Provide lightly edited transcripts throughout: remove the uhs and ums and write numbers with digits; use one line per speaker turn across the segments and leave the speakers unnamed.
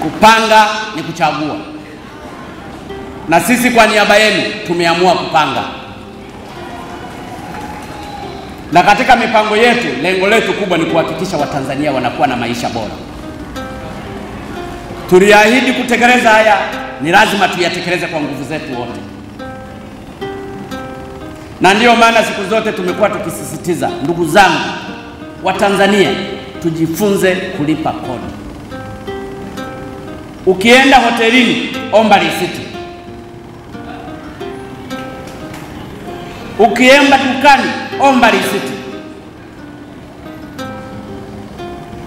Kupanga ni kuchagua. Na sisi kwa niaba yenu tumeamua kupanga. Na katika mipango yetu, lengo letu kubwa ni kuhakikisha Watanzania wanakuwa na maisha bora. Tuliahidi kutekeleza haya, ni lazima tuyatekeleze kwa nguvu zetu wote. Na ndiyo maana siku zote tumekuwa tukisisitiza, ndugu zangu Watanzania, tujifunze kulipa kodi. Ukienda hotelini, omba risiti. Ukienda dukani, omba risiti.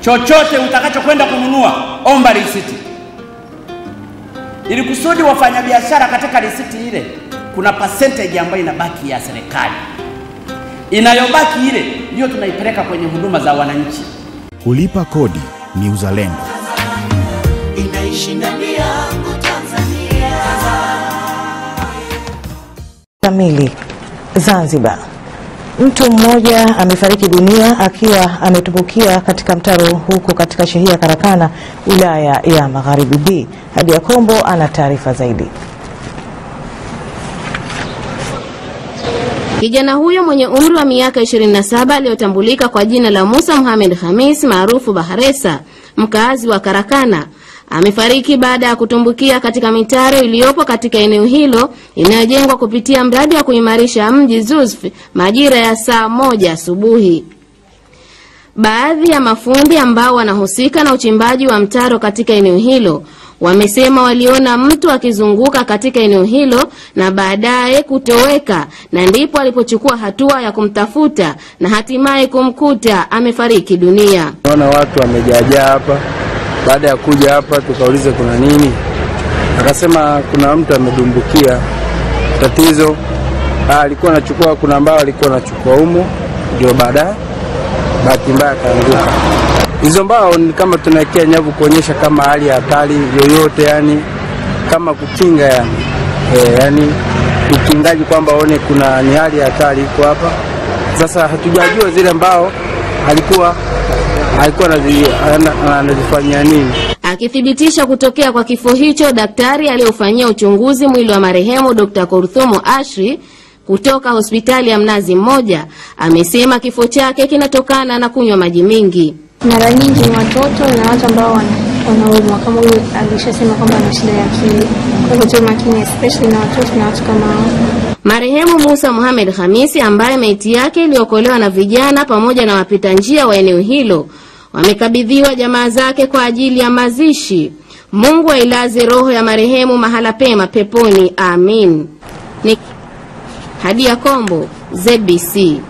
Chochote utakachokwenda kununua, omba risiti. Ili kusudi wafanyabiashara katika risiti ile, kuna percentage ambayo inabaki ya serikali. Inayobaki ile ndio tunaipeleka kwenye huduma za wananchi.
Kulipa kodi ni uzalendo.
Inaishi ndani yangu Tanzania.
Kamili. Zanzibar. Mtu mmoja amefariki dunia akiwa ametumbukia katika mtaro huko katika shehia ya Karakana, wilaya ya Magharibi B. Hadia Kombo ana taarifa zaidi.
Kijana huyo mwenye umri wa miaka 27 aliyotambulika kwa jina la Musa Mohamed Khamis maarufu Baharesa, mkaazi wa Karakana, amefariki baada ya kutumbukia katika mitaro iliyopo katika eneo hilo inayojengwa kupitia mradi wa kuimarisha mji ZUSF majira ya saa 1 asubuhi. Baadhi ya mafundi ambao wanahusika na uchimbaji wa mtaro katika eneo hilo wamesema waliona mtu akizunguka katika eneo hilo na baadaye kutoweka, na ndipo alipochukua hatua ya kumtafuta na hatimaye kumkuta amefariki dunia.
Naona watu wamejaa hapa. Baada ya kuja hapa tukauliza kuna nini, akasema kuna mtu amedumbukia. Tatizo alikuwa anachukua, kuna ambao alikuwa anachukua humo, ndio baadaye bahati mbaya kaanguka. Hizo mbao ni kama tunawekea nyavu kuonyesha kama hali ya hatari yoyote, yani kama kukinga yani. Yani ukingaji kwamba waone kuna ni hali ya hatari iko hapa. Sasa hatujajua zile mbao alikuwa anazifanyia nini.
Akithibitisha kutokea kwa kifo hicho, daktari aliyofanyia uchunguzi mwili wa marehemu Dr. Kurthumu Ashri kutoka hospitali ya Mnazi Mmoja amesema kifo chake kinatokana na kunywa maji mingi.
Mara nyingi ni watoto na watu ambao wanaumwa, kama huyu alishasema kwamba ana shida ya akili. Kwa hivyo tuwe makini, especially na watoto na watu kama hao.
Marehemu Musa Mohamed Khamisi, ambaye maiti yake iliokolewa na vijana pamoja na wapita njia wa eneo hilo, wamekabidhiwa jamaa zake kwa ajili ya mazishi. Mungu ailaze roho ya marehemu mahala pema peponi, amin. Hadia Kombo, ZBC.